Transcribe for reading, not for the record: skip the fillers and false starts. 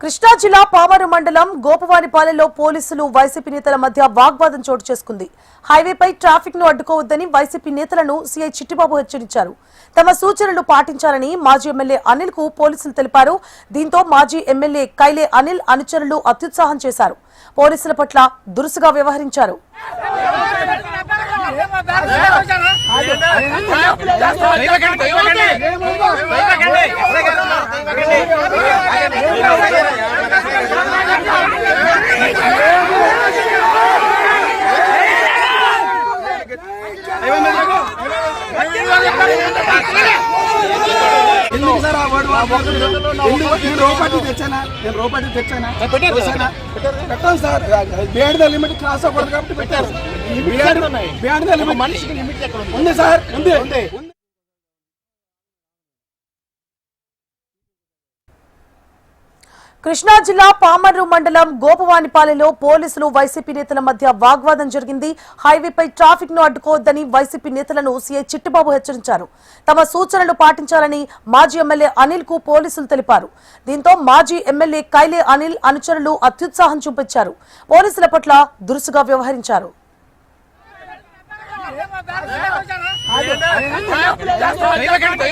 కృష్ణా జిల్లా పామరు మండలం గోపవానిపాలెంలో పోలీసులు వైసీపీ నేతల మధ్య వాగ్వాదం చోటు చేసుకుంది. హైవేపై ట్రాఫిక్ ను అడ్డుకోవద్దని వైసీపీ నేతలను సీఐ చిట్టిబాబు హెచ్చరించారు. తమ సూచనలు పాటించాలని మాజీ ఎమ్మెల్యే అనిల్ కు పోలీసులు తెలిపారు. దీంతో మాజీ ఎమ్మెల్యే కైలే అనిల్ అనుచరులు అత్యుత్సాహం చేశారు. పోలీసుల పట్ల దురుసుగా వ్యవహరించారు. రూపాయి తెచ్చానా పెట్టాను సార్. బేడ్ లిమిట్ క్రాస్ అవ్వకూడదు కాబట్టి పెట్టారు. ఉంది సార్, ఉంది. కృష్ణా జిల్లా పామర్రు మండలం గోపవానిపాలెంలో పోలీసులు వైసీపీ నేతల మధ్య వాగ్వాదం జరిగింది. హైవేపై ట్రాఫిక్ ను అడ్డుకోవద్దని వైసీపీ నేతలను సీఐ చిట్టిబాబు హెచ్చరించారు. తమ సూచనలు పాటించాలని మాజీ ఎమ్మెల్యే అనిల్ కు పోలీసులు తెలిపారు. దీంతో మాజీ ఎమ్మెల్యే కైలే అనిల్ అనుచరులు అత్యుత్సాహం చూపించారు. పోలీసుల పట్ల దురుసుగా వ్యవహరించారు. దయవకండి